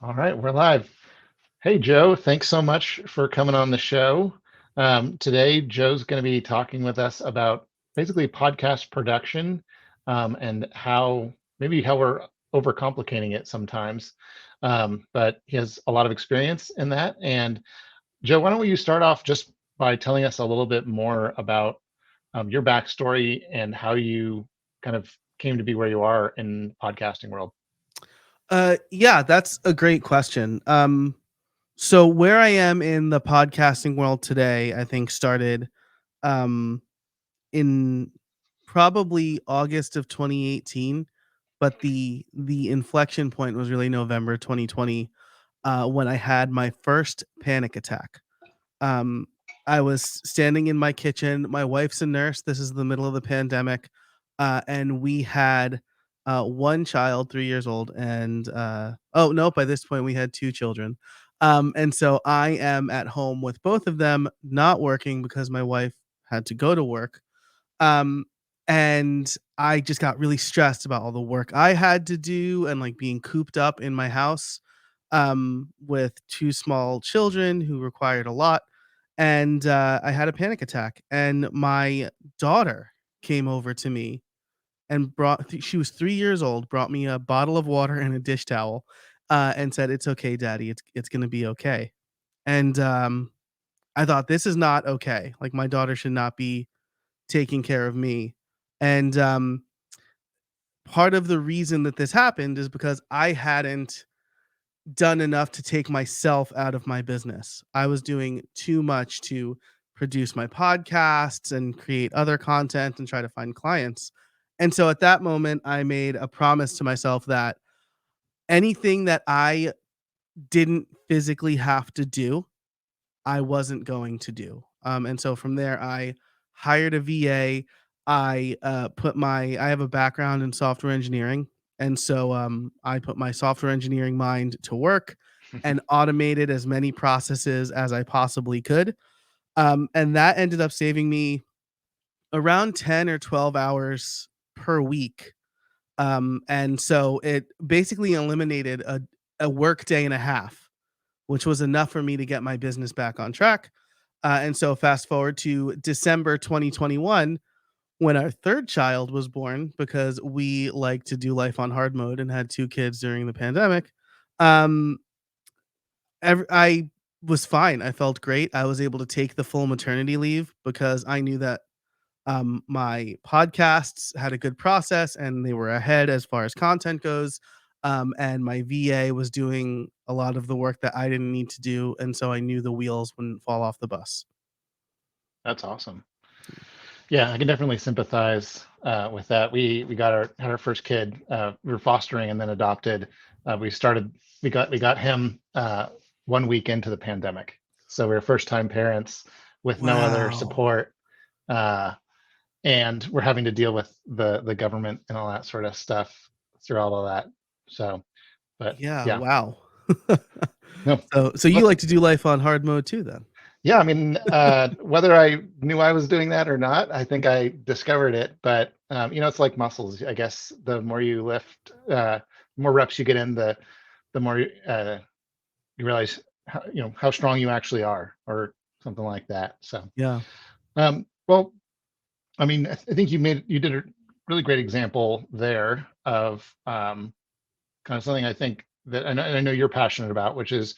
All right, we're live. Hey, Joe, thanks so much for coming on the show. Today, Joe's going to be talking with us about basically podcast production and how maybe how we're overcomplicating it sometimes. But he has a lot of experience in that. And Joe, why don't you start off just by telling us a little bit more about your backstory and how you kind of came to be where you are in podcasting world? Yeah, that's a great question. So where I am in the podcasting world today, I think started um in probably August of 2018, but the inflection point was really November 2020, when I had my first panic attack. Um, I was standing in my kitchen. My wife's a nurse. This is the middle of the pandemic, and we had one child, 3 years old, and oh no, by this point we had two children. And so I am at home with both of them, not working because my wife had to go to work. Um, and I just got really stressed about all the work I had to do and like being cooped up in my house with two small children who required a lot. And I had a panic attack. And my daughter came over to me and she was 3 years old, brought me a bottle of water and a dish towel, and said, "It's okay, Daddy. It's gonna be okay." And I thought, this is not okay. Like my daughter should not be taking care of me. And part of the reason that this happened is because I hadn't done enough to take myself out of my business. I was doing too much to produce my podcasts and create other content and try to find clients. And so at that moment, I made a promise to myself that anything that I didn't physically have to do, I wasn't going to do. And so from there, I hired a VA. I have a background in software engineering, and so I put my software engineering mind to work and automated as many processes as I possibly could. And that ended up saving me around 10 or 12 hours per week. And so it basically eliminated a work day and a half, which was enough for me to get my business back on track. And so fast forward to December 2021 when our third child was born, because we like to do life on hard mode and had two kids during the pandemic. Um, I was fine. I felt great. I was able to take the full maternity leave because I knew that my podcasts had a good process and they were ahead as far as content goes. And my VA was doing a lot of the work that I didn't need to do. And so I knew the wheels wouldn't fall off the bus. That's awesome. Yeah, I can definitely sympathize with that. We got our had our first kid. We were fostering and then adopted. We started we got him 1 week into the pandemic, so we were first time parents with no other Wow. support, uh, and we're having to deal with the government and all that sort of stuff through all of that. So, but Yeah. yeah, Wow. no, So you but like to do life on hard mode too, then? yeah, I mean, whether I knew I was doing that or not, I think I discovered it. But it's like muscles. I guess the more you lift, the more reps you get in, the more you realize how strong you actually are, or something like that. So, Yeah. well, I mean, I think you did a really great example there of kind of something I think that I know you're passionate about, which is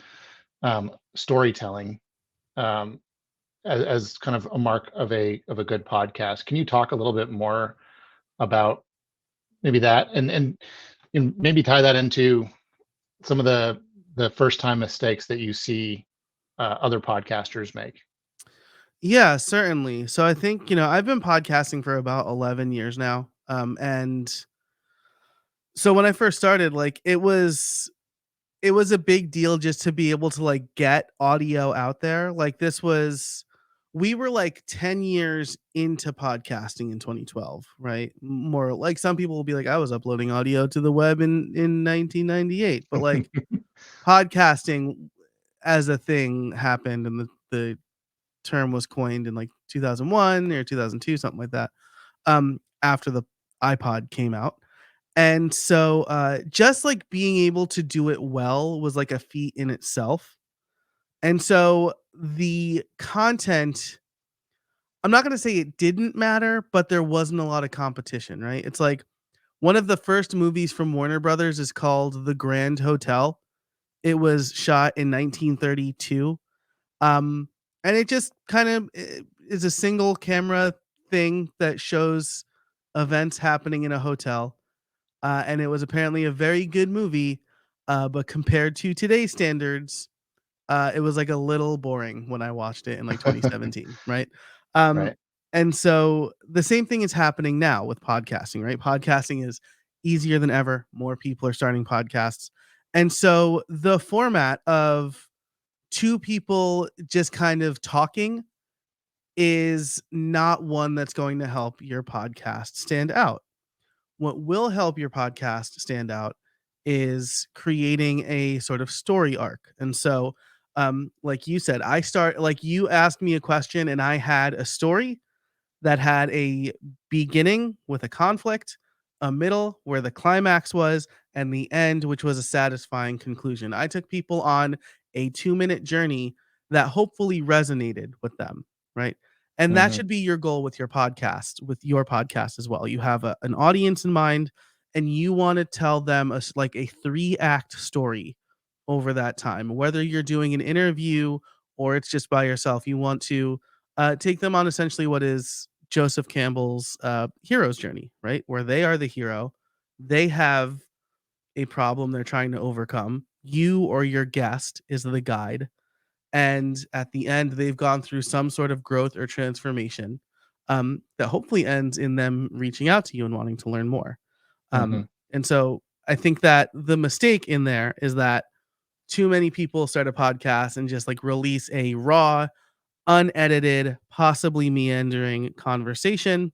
storytelling. Um, as kind of a mark of a good podcast. Can you talk a little bit more about maybe that and maybe tie that into some of the first time mistakes that you see other podcasters make? Yeah, certainly. So I think, I've been podcasting for about 11 years now. And so when I first started, like it was a big deal just to be able to like get audio out there. Like we were like 10 years into podcasting in 2012, right? More like some people will be like, I was uploading audio to the web in 1998, but like podcasting as a thing happened, and the term was coined in like 2001 or 2002, something like that. After the iPod came out. And so, just like being able to do it well was like a feat in itself. And so the content, I'm not going to say it didn't matter, but there wasn't a lot of competition, right? It's like one of the first movies from Warner Brothers is called The Grand Hotel. It was shot in 1932. Um, and it just kind of is a single camera thing that shows events happening in a hotel. And it was apparently a very good movie, but compared to today's standards, it was like a little boring when I watched it in like 2017, right? Um, Right. and so the same thing is happening now with podcasting, right? Podcasting is easier than ever. More people are starting podcasts. And so the format of two people just kind of talking is not one that's going to help your podcast stand out. What will help your podcast stand out is creating a sort of story arc. And so, like you said, like you asked me a question and I had a story that had a beginning with a conflict, a middle where the climax was, and the end, which was a satisfying conclusion. I took people on a 2-minute journey that hopefully resonated with them, right? And that Hmm. should be your goal with your podcast as well. You have an audience in mind, and you want to tell them like a 3-act story over that time. Whether you're doing an interview or it's just by yourself, you want to take them on essentially what is Joseph Campbell's hero's journey, right? Where they are the hero, they have a problem they're trying to overcome. You or your guest is the guide. And at the end, they've gone through some sort of growth or transformation that hopefully ends in them reaching out to you and wanting to learn more. Hmm. And so I think that the mistake in there is that too many people start a podcast and just like release a raw, unedited, possibly meandering conversation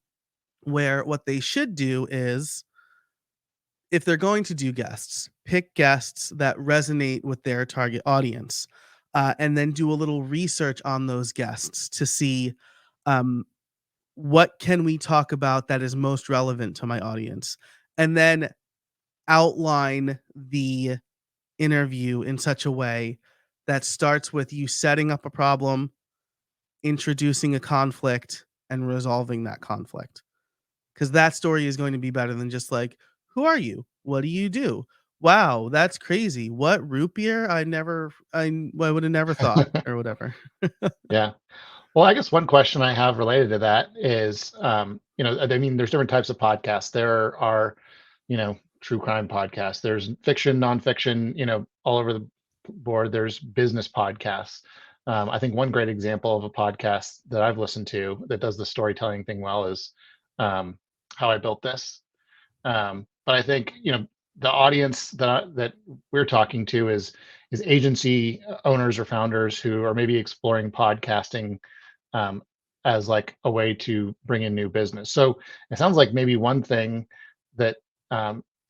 where what they should do is, if they're going to do guests, pick guests that resonate with their target audience, and then do a little research on those guests to see um, what can we talk about that is most relevant to my audience, and then outline the interview in such a way that starts with you setting up a problem, introducing a conflict, and resolving that conflict. Because that story is going to be better than just like, who are you? What do you do? Wow, that's crazy. What, root beer? I would have never thought, or whatever. Yeah. Well, I guess one question I have related to that is, I mean, there's different types of podcasts. There are, true crime podcasts. There's fiction, nonfiction, all over the board. There's business podcasts. I think one great example of a podcast that I've listened to that does the storytelling thing well is How I Built This. But I think the audience that we're talking to is agency owners or founders who are maybe exploring podcasting um, as like a way to bring in new business. So it sounds like maybe one thing that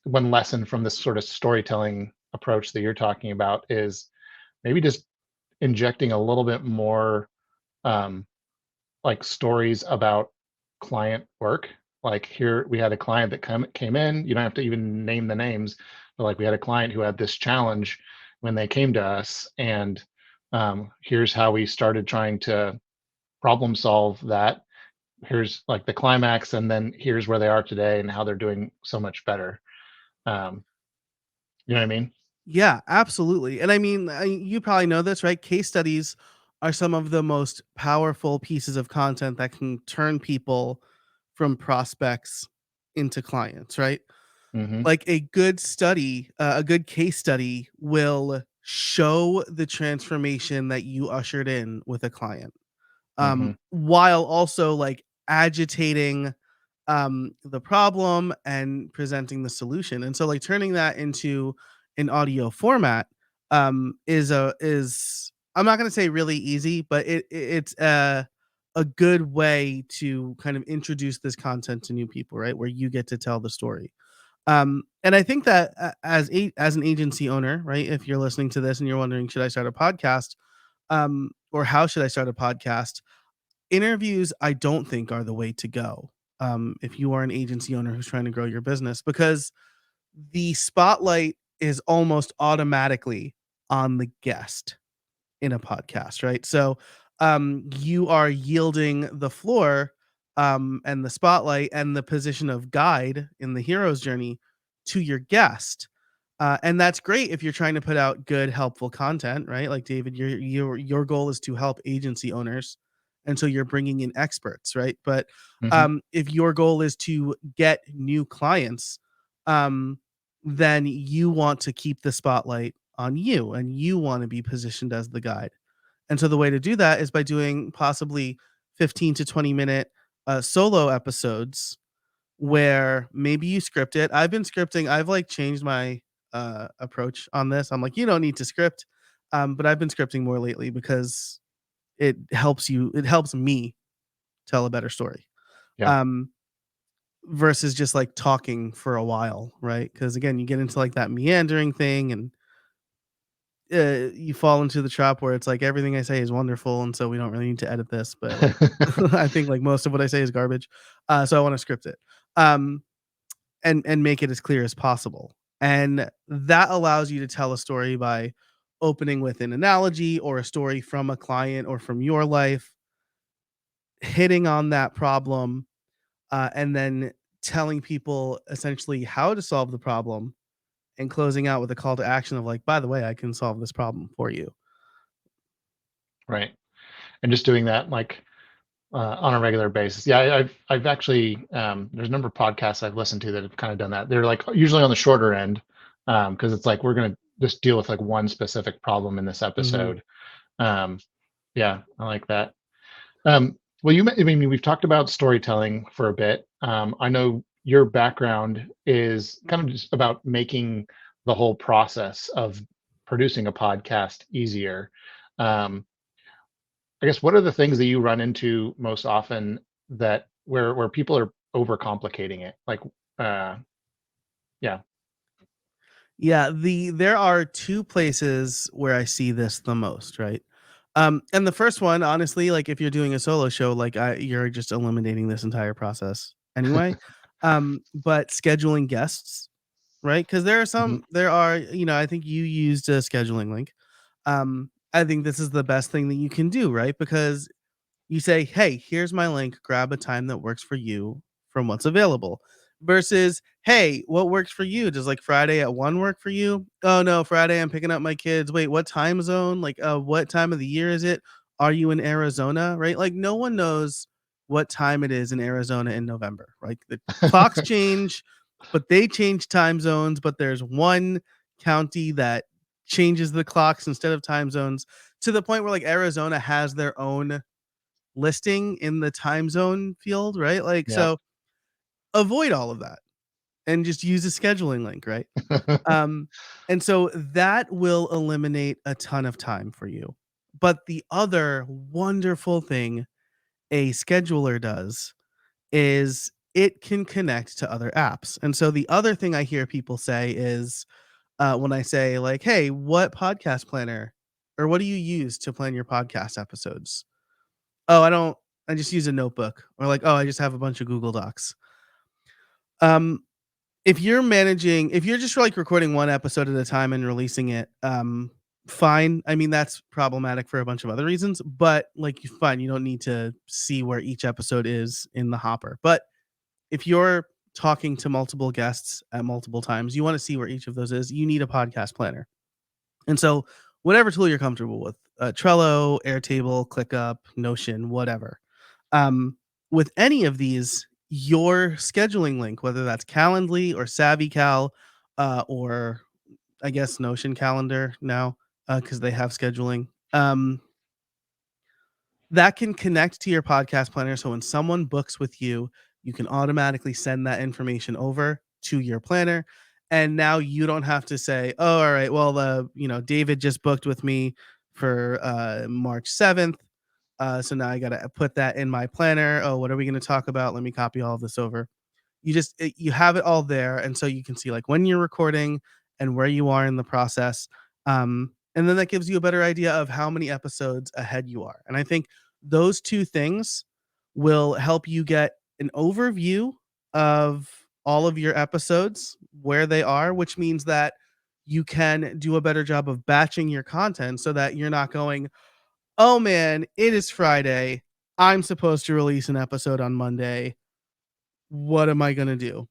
one lesson from this sort of storytelling approach that you're talking about is maybe just injecting a little bit more um, like stories about client work. Like here, we had a client that came in. You don't have to even name the names, but like we had a client who had this challenge when they came to us, and here's how we started trying to problem solve that. Here's like the climax, and then here's where they are today and how they're doing so much better. Um, you know what I mean? Yeah, absolutely. And I mean, you probably know this, right? Case studies are some of the most powerful pieces of content that can turn people from prospects into clients, right? Hmm. Like a good case study will show the transformation that you ushered in with a client, Hmm. while also like agitating the problem and presenting the solution. And so like turning that into an audio format is, I'm not going to say really easy, but it's a good way to kind of introduce this content to new people, right? Where you get to tell the story. And I think that as an agency owner, right? If you're listening to this and you're wondering, should I start a podcast? Or how should I start a podcast? Interviews, I don't think are the way to go. If you are an agency owner who's trying to grow your business, because the spotlight is almost automatically on the guest in a podcast, right? So you are yielding the floor and the spotlight and the position of guide in the hero's journey to your guest. And that's great if you're trying to put out good, helpful content, right? Like David, your goal is to help agency owners, and so you're bringing in experts, right? But Hmm. if your goal is to get new clients, um, then you want to keep the spotlight on you, and you want to be positioned as the guide. And so the way to do that is by doing possibly 15 to 20-minute solo episodes where maybe you script it. I've been scripting. I've like changed my approach on this. I'm like, you don't need to script. But I've been scripting more lately because it helps me tell a better story. Yeah. Um, versus just like talking for a while, right? Because again, you get into like that meandering thing, and you fall into the trap where it's like everything I say is wonderful, and so we don't really need to edit this. But I think like most of what I say is garbage, so I want to script it, um, and make it as clear as possible. And that allows you to tell a story by opening with an analogy or a story from a client or from your life, hitting on that problem, and then telling people essentially how to solve the problem, and closing out with a call to action of like, by the way, I can solve this problem for you. Right. And just doing that like on a regular basis. Yeah, I've actually there's a number of podcasts I've listened to that have kind of done that. They're like usually on the shorter end because it's like we're gonna just deal with like one specific problem in this Mhm. episode. Um, yeah, I like that. Well, I mean, we've talked about storytelling for a bit. I know your background is kind of just about making the whole process of producing a podcast easier. Um, I guess what are the things that you run into most often that where people are overcomplicating it? Like, uh, yeah. Yeah, there are 2 places where I see this the most, right? And the first one, honestly, like if you're doing a solo show, like you're just eliminating this entire process anyway. But scheduling guests, right? Because Mhm. there are, I think you used a scheduling link. I think this is the best thing that you can do, right? Because you say, "Hey, here's my link. Grab a time that works for you from what's available." Versus, "Hey, what works for you? Does like Friday at 1 work for you? Oh no, Friday I'm picking up my kids. Wait, what time zone? Like what time of the year is it? Are you in Arizona?" Right? Like no one knows what time it is in Arizona in November. Like the clocks change, but they change time zones, but there's one county that changes the clocks instead of time zones, to the point where like Arizona has their own listing in the time zone field, right? Like, Yeah. so avoid all of that and just use a scheduling link, right? Um, and so that will eliminate a ton of time for you. But the other wonderful thing a scheduler does is it can connect to other apps. And so the other thing I hear people say is when I say, like, hey, what podcast planner or what do you use to plan your podcast episodes? Oh, I just use a notebook, or like, oh, I just have a bunch of Google Docs. Um, if you're just like recording one episode at a time and releasing it, fine. I mean, that's problematic for a bunch of other reasons, but like, fine. You don't need to see where each episode is in the hopper. But if you're talking to multiple guests at multiple times, you want to see where each of those is. You need a podcast planner. And so, whatever tool you're comfortable with, Trello, Airtable, ClickUp, Notion, whatever. Um, with any of these, your scheduling link, whether that's Calendly or SavvyCal, or I guess Notion Calendar now, because they have scheduling. That can connect to your podcast planner. So when someone books with you, you can automatically send that information over to your planner. And now you don't have to say, oh, all right, well, David just booked with me for March 7th. So now I got to put that in my planner. Oh, what are we going to talk about? Let me copy all of this over. You have it all there, and so you can see like when you're recording and where you are in the process. And then that gives you a better idea of how many episodes ahead you are. And I think those two things will help you get an overview of all of your episodes where they are, which means that you can do a better job of batching your content so that you're not going, oh man, it is Friday. I'm supposed to release an episode on Monday. What am I going to do?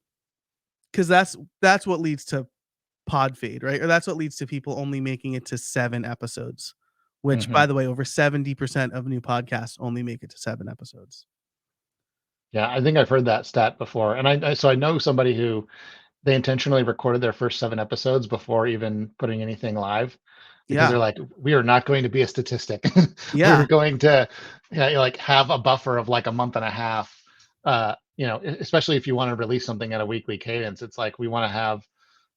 Because that's what leads to pod fade, right? Or that's what leads to people only making it to 7 episodes, which, Hmm. by the way, over 70% of new podcasts only make it to 7 episodes. Yeah, I think I've heard that stat before, and so I know somebody who they intentionally recorded their first 7 episodes before even putting anything live, because Yeah. they're like, we are not going to be a statistic. We're Yeah. going to, like, have a buffer of like a month and a half. Especially if you want to release something at a weekly cadence, it's like we want to have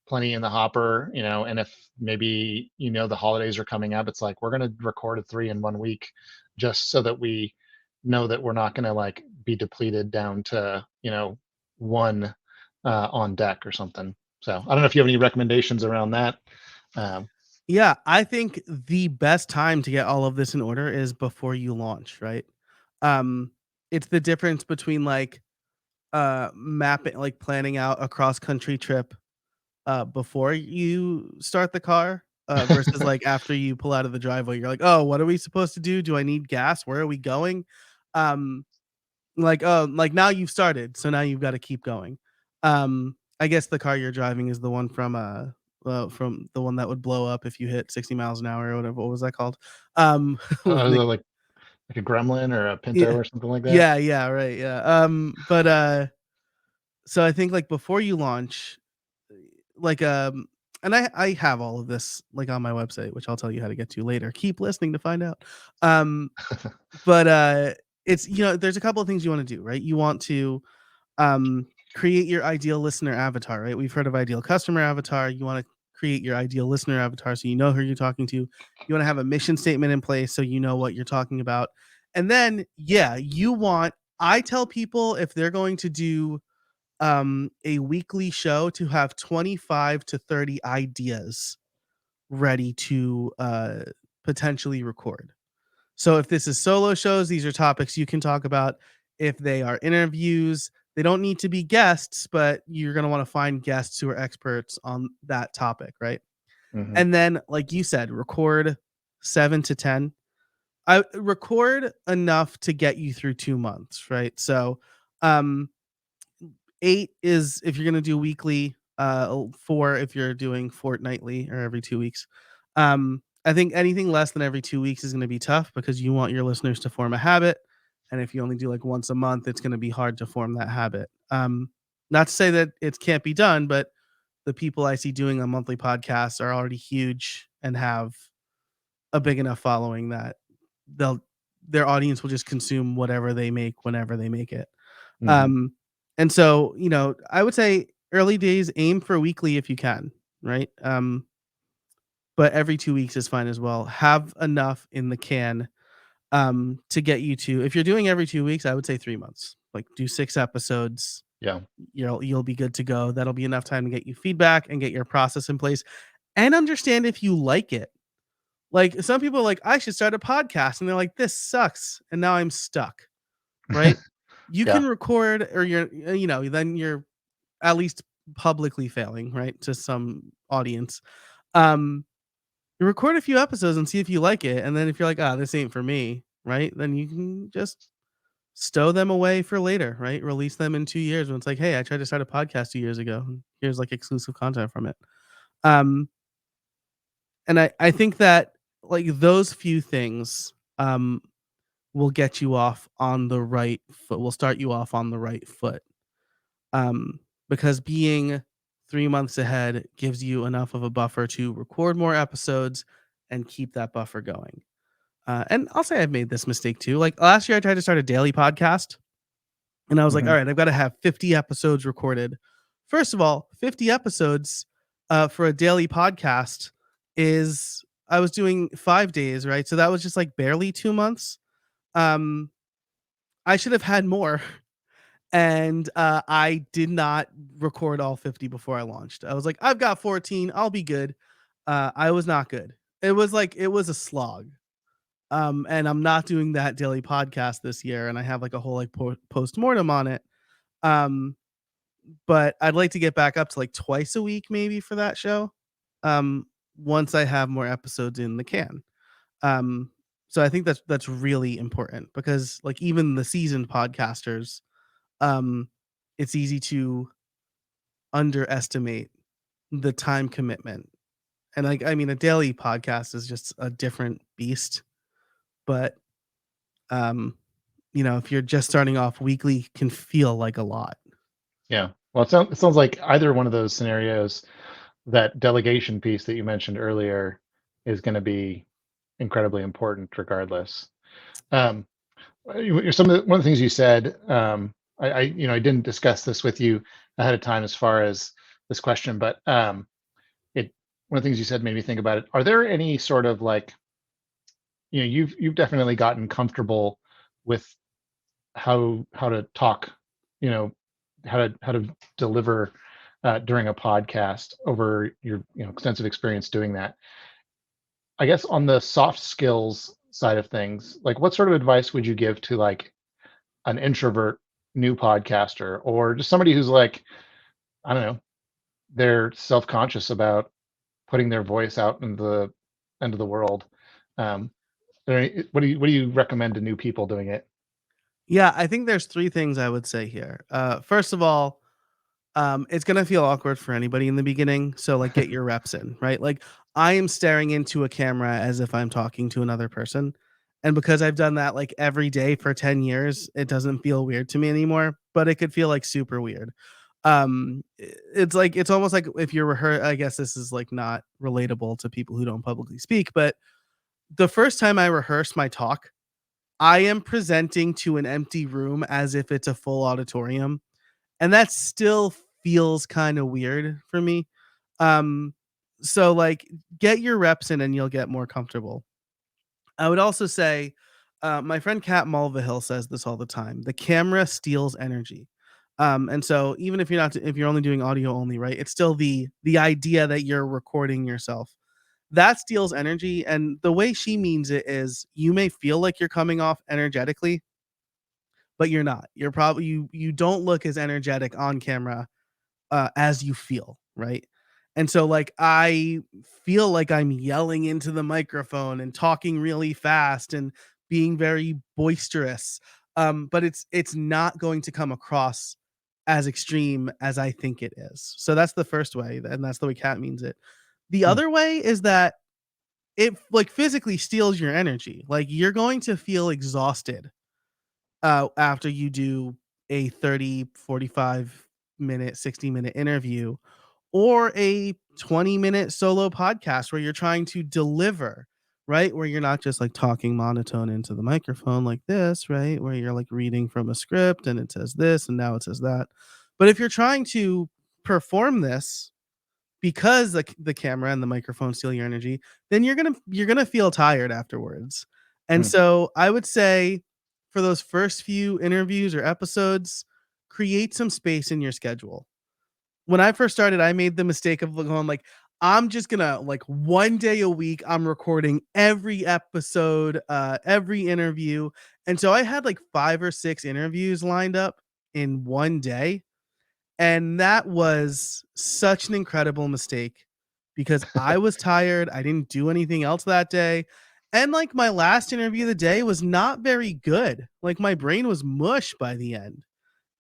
plenty in the hopper. And if maybe the holidays are coming up, it's like we're going to record a 3 in 1 week, just so that we know that we're not going to like be depleted down to one on deck or something. So I don't know if you have any recommendations around that. um, Yeah, I think the best time to get all of this in order is before you launch, right? Um, it's the difference between like mapping, like planning out a cross country trip before you start the car versus like after you pull out of the driveway. You're like, oh, what are we supposed to do? Do I need gas? Where are we going? Um, like, oh, like now you've started, so now you've got to keep going. I guess the car you're driving is the one from the one that would blow up if you hit 60 miles an hour or whatever. What was that called? With Nick. like a Gremlin or a Pinto Yeah, or something like that. yeah, right, yeah. But so I think like before you launch, like and I have all of this like on my website, which I'll tell you how to get to later. Keep listening to find out. Um, but it's there's a couple of things you want to do, right? You want to create your ideal listener avatar, right? We've heard of ideal customer avatar. You want to create your ideal listener avatar so you know who you're talking to. You want to have a mission statement in place so you know what you're talking about. And then, yeah, I tell people if they're going to do a weekly show to have 25 to 30 ideas ready to potentially record. So if this is solo shows, these are topics you can talk about. If they are interviews, they don't need to be guests, but you're going to want to find guests who are experts on that topic, right? Hmm. And then, like you said, record 7 to 10. I record enough to get you through 2 months, right? So, um, 8 is if you're going to do weekly, 4 if you're doing fortnightly or every 2 weeks. I think anything less than every 2 weeks is going to be tough because you want your listeners to form a habit. And if you only do like once a month, it's going to be hard to form that habit. Not to say that it can't be done, but the people I see doing a monthly podcast are already huge and have a big enough following that they'll their audience will just consume whatever they make whenever they make it. Hmm. Um, and so, I would say early days aim for weekly if you can, right? But every 2 weeks is fine as well. Have enough in the can to get you to. If you're doing every 2 weeks, I would say 3 months. Like do 6 episodes. Yeah. You'll be good to go. That'll be enough time to get you feedback and get your process in place and understand if you like it. Like some people are like, I should start a podcast, and they're like, this sucks, and now I'm stuck. Right? You Yeah. can record, or then you're at least publicly failing, right, to some audience. Um, you record a few episodes and see if you like it, and then if you're like, "Ah, this ain't for me," right, then you can just stow them away for later, right? Release them in 2 years when it's like, "Hey, I tried to start a podcast 2 years ago, and here's, like, exclusive content from it." Um, and I think that, like, those few things, will get you off on the right foot will start you off on the right foot. um, because being 3 months ahead gives you enough of a buffer to record more episodes and keep that buffer going. And I'll say I've made this mistake too. Like last year, I tried to start a daily podcast, and I was like, Hmm. all right, I've got to have 50 episodes recorded. First of all, 50 episodes for a daily podcast is, I was doing 5 days, right? So that was just like barely 2 months. Um, I should have had more. And I did not record all 50 before I launched. I was like, I've got 14, I'll be good. I was not good. It was a slog. And I'm not doing that daily podcast this year, and I have like a whole like post mortem on it. Um, but I'd like to get back up to like twice a week maybe for that show. Um, once I have more episodes in the can. Um, so I think that's really important because like even the seasoned podcasters, um, it's easy to underestimate the time commitment. And like I mean a daily podcast is just a different beast, but um, if you're just starting off, weekly can feel like a lot. Yeah. Well, it sounds like either one of those scenarios, that delegation piece that you mentioned earlier, is going to be incredibly important regardless. Um, one of the things you said, I didn't discuss this with you ahead of time as far as this question, but it one of the things you said made me think about it. Are there any sort of like, you've definitely gotten comfortable with how to talk, you know, how to deliver during a podcast over your extensive experience doing that. I guess on the soft skills side of things, like what sort of advice would you give to like an introvert new podcaster, or just somebody who's like, I don't know, they're self-conscious about putting their voice out into the world. Um, what do you recommend to new people doing it? Yeah, I think there's 3 things I would say here. First of all, it's gonna feel awkward for anybody in the beginning, so, like, get your reps in, right? Like, I am staring into a camera as if I'm talking to another person, and because I've done that, like, every day for 10 years, it doesn't feel weird to me anymore, but it could feel, like, super weird. It's like it's almost like if you're I guess this is, like, not relatable to people who don't publicly speak, but the first time I rehearsed my talk, I am presenting to an empty room as if it's a full auditorium, and that still feels kinda weird for me. Um, so, like, get your reps in and you'll get more comfortable. I would also say, my friend Kat Mulvihill says this all the time, "The camera steals energy." And so even if you're only doing audio only, right, it's still the idea that you're recording yourself. That steals energy, and the way she means it is you may feel like you're coming off energetically, but you're not. You're probably you don't look as energetic on camera as you feel, right? And so like I feel like I'm yelling into the microphone and talking really fast and being very boisterous. But it's not going to come across as extreme as I think it is. So that's the first way, and that's the way Cat means it. The Hmm. other way is that it like physically steals your energy. Like you're going to feel exhausted after you do a 30, 45-minute, 60-minute interview or a 20-minute solo podcast where you're trying to deliver, right? Where you're not just like talking monotone into the microphone like this, right? Where you're like reading from a script and it says this and now it says that. But if you're trying to perform this because the camera and the microphone steal your energy, then you're gonna feel tired afterwards. And Hmm. so I would say for those first few interviews or episodes, create some space in your schedule. When I first started, I made the mistake of going like, I'm just gonna like 1 day a week, I'm recording every episode, every interview. And so I had like 5 or 6 interviews lined up in 1 day. And that was such an incredible mistake because I was tired. I didn't do anything else that day. And like my last interview of the day was not very good. Like my brain was mush by the end.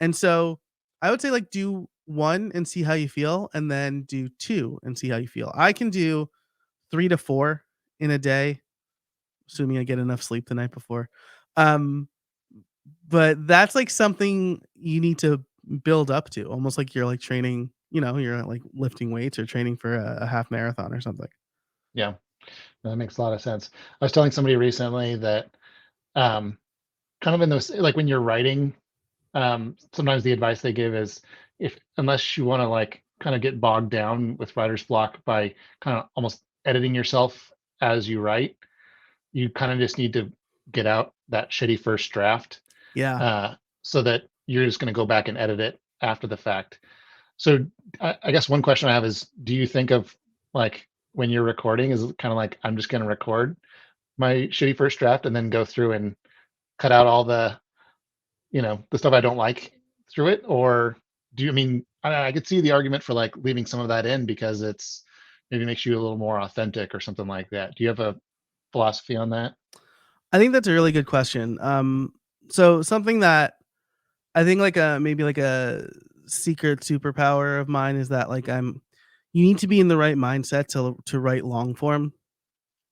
And so I would say like do 1 and see how you feel, and then do 2 and see how you feel. I can do 3 to 4 in a day, assuming I get enough sleep the night before. Um, but that's like something you need to build up to, almost like you're like training, you're like lifting weights or training for a half marathon or something. Yeah, that makes a lot of sense. I was telling somebody recently that um, kind of in those, like when you're writing, sometimes the advice they give is, if unless you want to like kind of get bogged down with writer's block by kind of almost editing yourself as you write, you kind of just need to get out that shitty first draft, Yeah. uh, so that you're just going to go back and edit it after the fact. So I guess one question I have is, do you think of like when you're recording, is it kind of like, I'm just going to record my shitty first draft and then go through and cut out all the stuff I don't like through it? Or do you, I mean, I could see the argument for like leaving some of that in because it's maybe makes you a little more authentic or something like that. Do you have a philosophy on that? I think that's a really good question. So something that I think like a maybe like a secret superpower of mine is that like you need to be in the right mindset to write long form,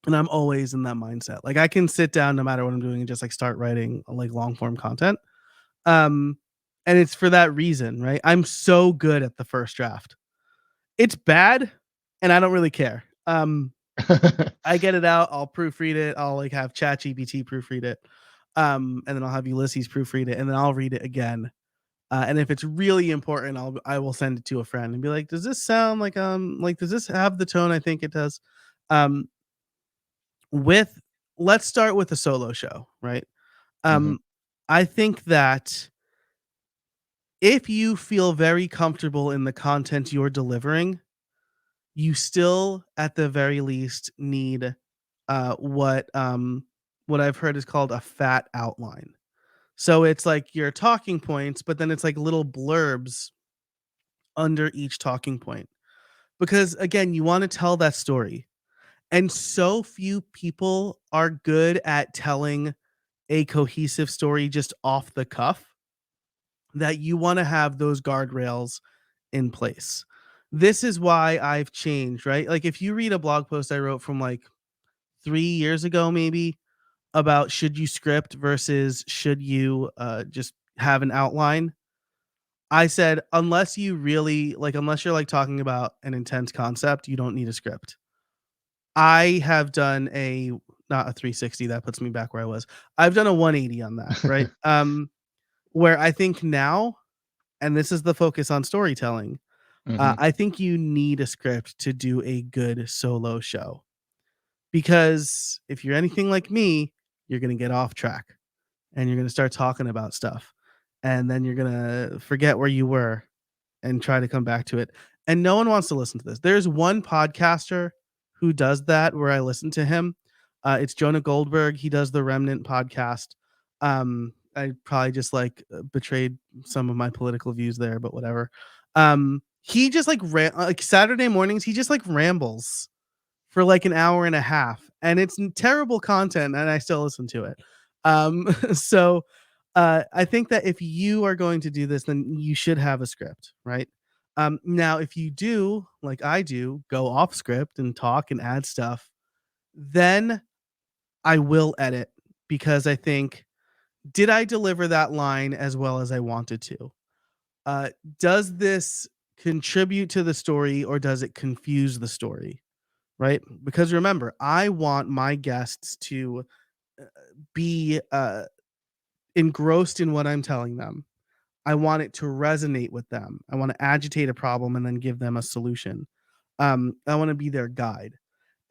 and I'm always in that mindset. Like I can sit down no matter what I'm doing and just like start writing like long form content. Um, and it's for that reason, right? I'm so good at the first draft. It's bad, and I don't really care. I get it out, I'll proofread it, I'll like have ChatGPT proofread it, and then I'll have Ulysses proofread it, and then I'll read it again. And if it's really important, I will send it to a friend and be like, "Does this sound like does this have the tone I think it does?" Um, with Let's start with a solo show, right? Hmm. Um, I think that if you feel very comfortable in the content you're delivering, you still, at the very least, need uh, what um, what I've heard is called a fat outline. So it's like your talking points, but then it's like little blurbs under each talking point. Because again, you want to tell that story. And so few people are good at telling a cohesive story just off the cuff that you want to have those guardrails in place. This is why I've changed, right? Like if you read a blog post I wrote from like 3 years ago, maybe about should you script versus should you just have an outline. I said, unless you're like talking about an intense concept, you don't need a script. I have done not a 360, that puts me back where I was. I've done a 180 on that, right? Where I think now, and this is the focus on storytelling, Hmm. I think you need a script to do a good solo show. Because if you're anything like me, you're going to get off track and you're going to start talking about stuff. And then you're going to forget where you were and try to come back to it. And no one wants to listen to this. There's one podcaster who does that where I listen to him. It's Jonah Goldberg. He does the Remnant podcast. I probably just like betrayed some of my political views there, but whatever. He just like Saturday mornings, he just like rambles for like an hour and a half, and it's terrible content, and I still listen to it. So I think that if you are going to do this, then you should have a script, right? Now, if you do, like I do, go off script and talk and add stuff, then I will edit because I think, did I deliver that line as well as I wanted to? Uh, does this contribute to the story or does it confuse the story? Right? Because remember, I want my guests to uh, be engrossed in what I'm telling them. I want it to resonate with them. I want to agitate a problem and then give them a solution. I want to be their guide.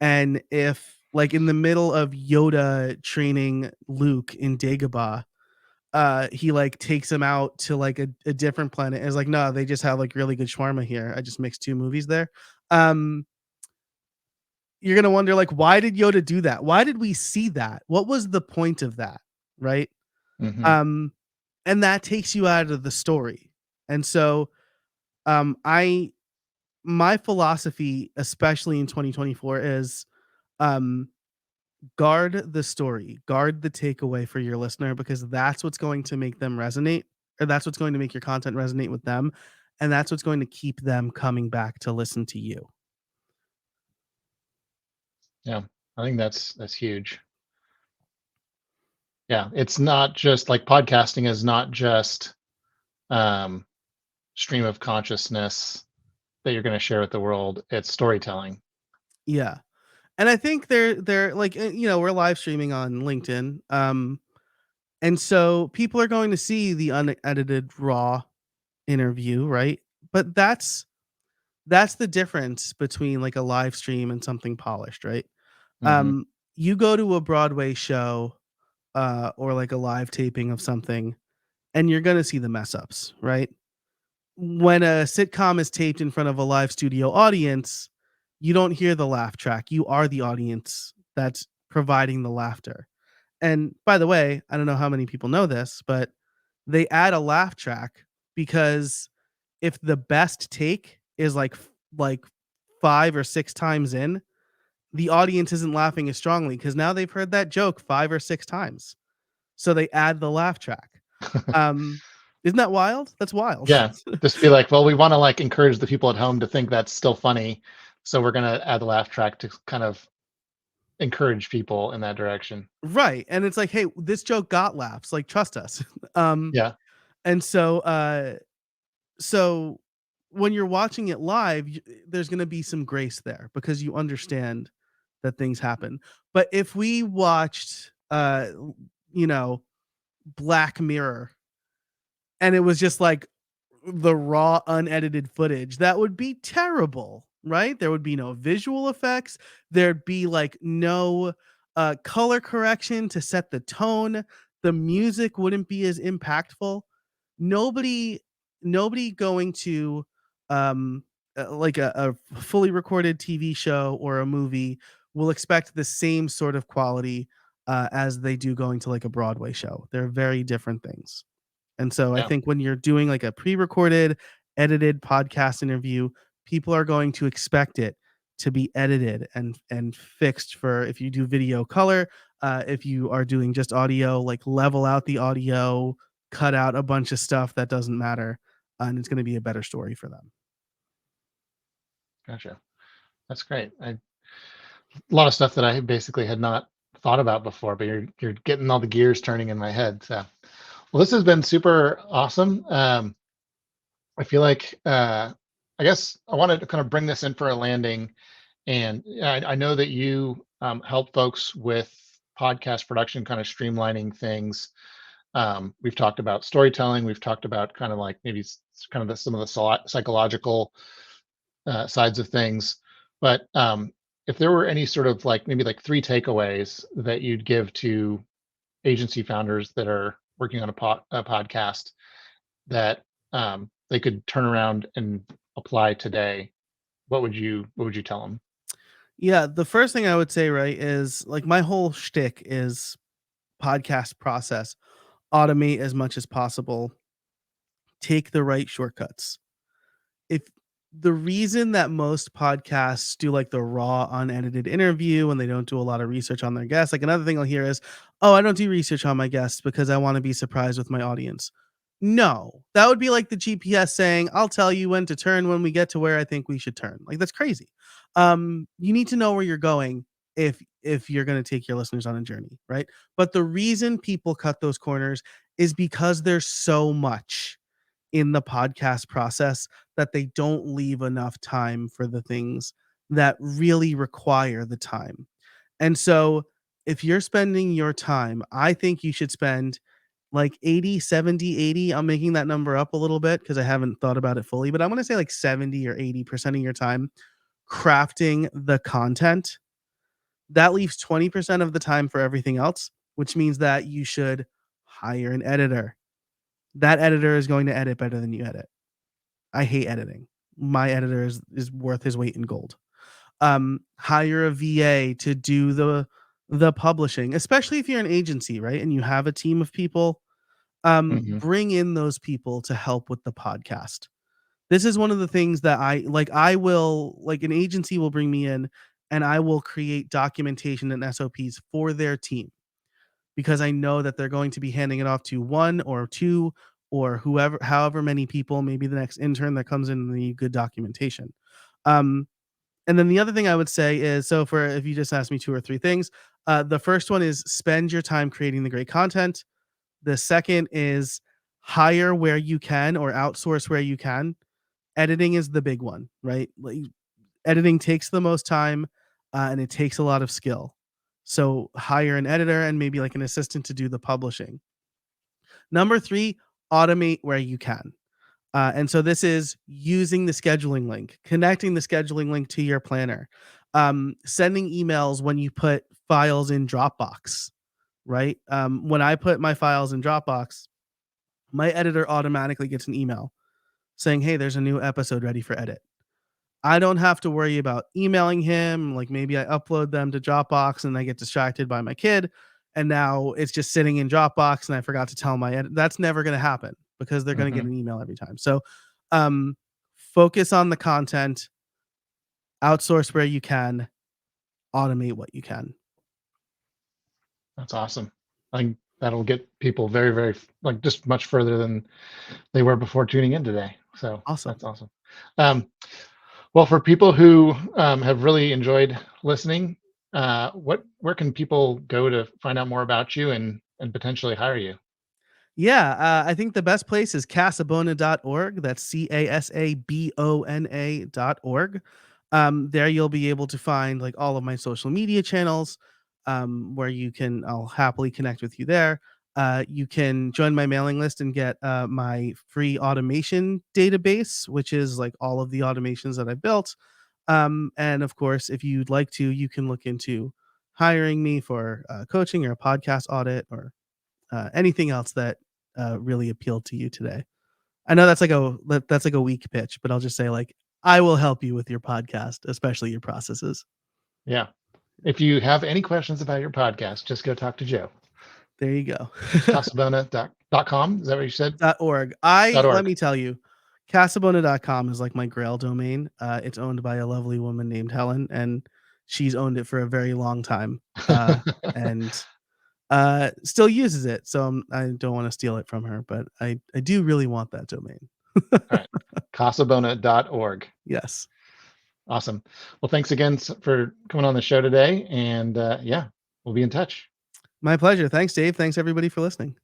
And if, like, in the middle of Yoda training Luke in Dagobah, he like takes him out to like a different planet. And is like, no, they just have like really good shawarma here. I just mixed two movies there. Um, you're gonna wonder like, why did Yoda do that? Why did we see that? What was the point of that? Right? Hmm. Um, and that takes you out of the story. And so, I my philosophy, especially in 2024, is um guard the story, guard the takeaway for your listener, because that's what's going to make them resonate, or that's what's going to make your content resonate with them, and that's what's going to keep them coming back to listen to you. Yeah, I think that's huge. Yeah, it's not just like podcasting is not just um, stream of consciousness that you're going to share with the world. It's storytelling. Yeah. And I think they're like, we're live streaming on LinkedIn. And so people are going to see the unedited raw interview, right? But that's the difference between like a live stream and something polished, right? Hmm. Um, you go to a Broadway show or like a live taping of something, and you're gonna see the mess ups, right? When a sitcom is taped in front of a live studio audience, you don't hear the laugh track. You are the audience that's providing the laughter. And by the way, I don't know how many people know this, but they add a laugh track because if the best take is like 5 or 6 times in, the audience isn't laughing as strongly because now they've heard that joke 5 or 6 times. So they add the laugh track. Um, isn't that wild? That's wild. Yeah, just be like, well, we want to like encourage the people at home to think that's still funny, so we're gonna add the laugh track to kind of encourage people in that direction. Right. And it's like, hey, this joke got laughs. Like, trust us. um, Yeah, and so when you're watching it live, there's going to be some grace there because you understand that things happen. But if we watched, you know, Black Mirror, and it was just like the raw unedited footage, that would be terrible, right? There would be no visual effects, there'd be like no color correction to set the tone, the music wouldn't be as impactful. Nobody nobody going to um like a fully recorded TV show or a movie will expect the same sort of quality as they do going to like a Broadway show. They're very different things. And so I yeah, think when you're doing like a pre-recorded, edited podcast interview, people are going to expect it to be edited and fixed for if you do video color, if you are doing just audio, like level out the audio, cut out a bunch of stuff that doesn't matter, and it's going to be a better story for them. gotcha. That's great. A lot of stuff that I basically had not thought about before, but you're getting all the gears turning in my head. So, well, this has been super awesome. I feel like I guess I wanted to kind of bring this in for a landing, and I know that you help folks with podcast production, kind of streamlining things. We've talked about storytelling. We've talked about kind of like maybe kind of some of the psychological sides of things. But if there were any sort of like maybe like three takeaways that you'd give to agency founders that are working on a podcast that they could turn around and apply today, what would you tell them? Yeah, the first thing I would say, right, is like my whole shtick is podcast process, automate as much as possible, take the right shortcuts. If the reason that most podcasts do like the raw unedited interview and they don't do a lot of research on their guests, like another thing I'll hear is, oh, I don't do research on my guests because I want to be surprised with my audience. No, that would be like the GPS saying, I'll tell you when to turn when we get to where I think we should turn. Like that's crazy. You need to know where you're going if you're going to take your listeners on a journey, right? But the reason people cut those corners is because there's so much in the podcast process that they don't leave enough time for the things that really require the time. And so if you're spending your time, I think you should spend like 80, 70, 80. I'm making that number up a little bit because I haven't thought about it fully, but I'm going to say like 70 or 80% of your time crafting the content. That leaves 20% of the time for everything else, which means that you should hire an editor. That editor is going to edit better than you edit. I hate editing. My editor is worth his weight in gold. Hire a VA to do the publishing, especially if you're an agency, right? And you have a team of people. Hmm. Bring in those people to help with the podcast. This is one of the things that I like. I will like an agency will bring me in and I will create documentation and SOPs for their team because I know that they're going to be handing it off to one or two or whoever, however many people, maybe the next intern that comes in and need good documentation. Um, and then the other thing I would say is so for if you just asked me two or three things, the first one is spend your time creating the great content. The second is hire where you can or outsource where you can. Editing is the big one, right? Like, editing takes the most time and it takes a lot of skill. So hire an editor and maybe like an assistant to do the publishing. Number three, automate where you can. And so this is using the scheduling link, connecting the scheduling link to your planner, sending emails when you put files in Dropbox, right? When I put my files in Dropbox, my editor automatically gets an email saying, hey, there's a new episode ready for edit. I don't have to worry about emailing him. Like maybe I upload them to Dropbox and I get distracted by my kid. And now it's just sitting in Dropbox and I forgot to tell my edit. That's never going to happen because they're going to get Hmm. an email every time. So Um, focus on the content, outsource where you can, automate what you can. That's awesome. I think that'll get people very, very like just much further than they were before tuning in today. So Awesome. that's awesome. Um, well, for people who have really enjoyed listening, where can people go to find out more about you and potentially hire you? Yeah, I think the best place is casabona.org. That's casabona.org. There you'll be able to find like all of my social media channels, where I'll happily connect with you there. You can join my mailing list and get my free automation database, which is like all of the automations that I built. And of course, if you'd like to, you can look into hiring me for coaching or a podcast audit or anything else that really appealed to you today. I know that's like a weak pitch, but I'll just say like I will help you with your podcast, especially your processes. Yeah. If you have any questions about your podcast, just go talk to Joe. There you go. Casabona.com. Is that what you said? .org. Let .org. me tell you, Casabona.com is like my grail domain. It's owned by a lovely woman named Helen, and she's owned it for a very long time. And still uses it. So I don't want to steal it from her, but I do really want that domain. All right. Casabona.org. Yes. Awesome. Well, thanks again for coming on the show today. And yeah, we'll be in touch. My pleasure. Thanks, Dave. Thanks everybody for listening.